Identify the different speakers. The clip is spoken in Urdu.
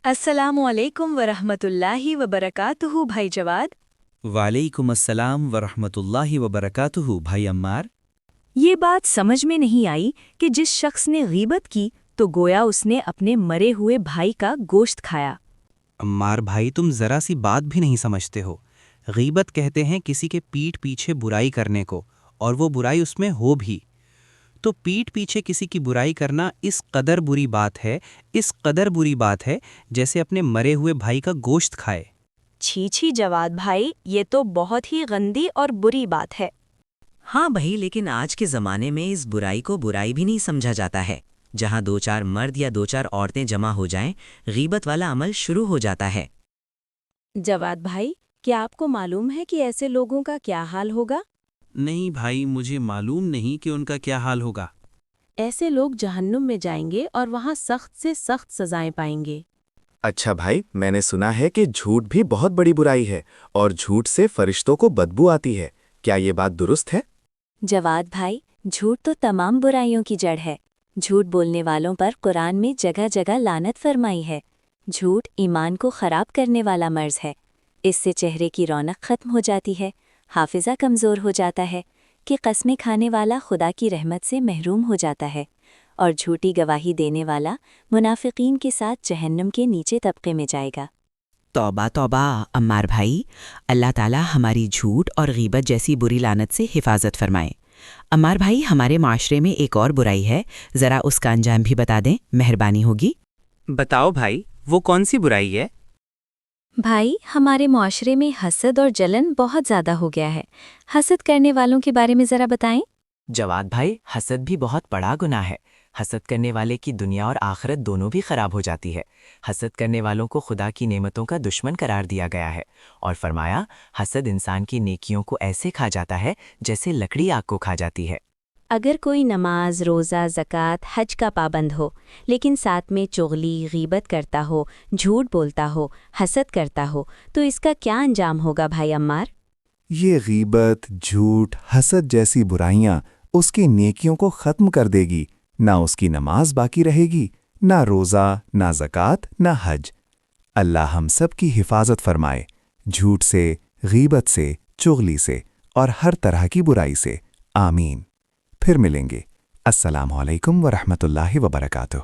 Speaker 1: السلام علیکم ورحمۃ اللہ وبرکاتہ بھائی جواد۔
Speaker 2: وعلیکم السلام ورحمۃ اللہ وبرکاتہ بھائی عمار۔
Speaker 1: یہ بات سمجھ میں نہیں آئی کہ جس شخص نے غیبت کی تو گویا اس نے اپنے مرے ہوئے بھائی کا گوشت کھایا۔
Speaker 2: عمار بھائی، تم ذرا سی بات بھی نہیں سمجھتے ہو۔ غیبت کہتے ہیں کسی کے پیٹھ پیچھے برائی کرنے کو، اور وہ برائی اس میں ہو بھی تو پیٹھ پیچھے کسی کی برائی کرنا اس قدر بری بات ہے جیسے اپنے مرے ہوئے بھائی کا گوشت کھائے۔
Speaker 1: چھی چھی جواد بھائی، یہ تو بہت ہی گندی اور بری بات ہے۔
Speaker 3: ہاں بھائی، لیکن آج کے زمانے میں اس برائی کو برائی بھی نہیں سمجھا جاتا ہے۔ جہاں دو چار مرد یا دو چار عورتیں جمع ہو جائیں، غیبت والا عمل شروع ہو جاتا ہے۔
Speaker 1: جواد بھائی، کیا آپ کو معلوم ہے کہ ایسے لوگوں کا کیا حال ہوگا؟
Speaker 2: نہیں بھائی، مجھے معلوم نہیں کہ ان کا کیا حال ہوگا۔
Speaker 1: ایسے لوگ جہنم میں جائیں گے اور وہاں سخت سے سخت سزائیں پائیں گے۔
Speaker 4: اچھا بھائی، میں نے سنا ہے کہ جھوٹ بھی بہت بڑی برائی ہے اور جھوٹ سے فرشتوں کو بدبو آتی ہے، کیا یہ بات درست ہے؟
Speaker 5: جواد بھائی، جھوٹ تو تمام برائیوں کی جڑ ہے۔ جھوٹ بولنے والوں پر قرآن میں جگہ جگہ لعنت فرمائی ہے۔ جھوٹ ایمان کو خراب کرنے والا مرض ہے۔ اس سے چہرے کی رونق ختم ہو جاتی ہے، حافظہ کمزور ہو جاتا ہے کہ قسمیں کھانے والا خدا کی رحمت سے محروم ہو جاتا ہے، اور جھوٹی گواہی دینے والا منافقین کے ساتھ جہنم کے نیچے طبقے میں جائے گا۔
Speaker 3: توبہ توبہ عمار بھائی، اللہ تعالیٰ ہماری جھوٹ اور غیبت جیسی بری لعنت سے حفاظت فرمائے۔ عمار بھائی، ہمارے معاشرے میں ایک اور برائی ہے، ذرا اس کا انجام بھی بتا دیں، مہربانی ہوگی۔
Speaker 6: بتاؤ بھائی، وہ کون سی برائی ہے؟
Speaker 5: بھائی، ہمارے معاشرے میں حسد اور جلن بہت زیادہ ہو گیا ہے۔ حسد کرنے والوں کے بارے میں ذرا بتائیں۔
Speaker 7: جواد بھائی، حسد بھی بہت بڑا گناہ ہے۔ حسد کرنے والے کی دنیا اور آخرت دونوں بھی خراب ہو جاتی ہے۔ حسد کرنے والوں کو خدا کی نعمتوں کا دشمن قرار دیا گیا ہے، اور فرمایا حسد انسان کی نیکیوں کو ایسے کھا جاتا ہے جیسے لکڑی آگ کو کھا جاتی ہے۔
Speaker 5: اگر کوئی نماز، روزہ، زکوٰۃ، حج کا پابند ہو، لیکن ساتھ میں چغلی، غیبت کرتا ہو، جھوٹ بولتا ہو، حسد کرتا ہو، تو اس کا کیا انجام ہوگا بھائی عمار؟
Speaker 8: یہ غیبت، جھوٹ، حسد جیسی برائیاں اس کی نیکیوں کو ختم کر دے گی۔ نہ اس کی نماز باقی رہے گی، نہ روزہ، نہ زکوٰۃ، نہ حج۔ اللہ ہم سب کی حفاظت فرمائے جھوٹ سے، غیبت سے، چغلی سے اور ہر طرح کی برائی سے۔ آمین۔ پھر ملیں گے۔ السلام علیکم ورحمۃ اللہ وبرکاتہ۔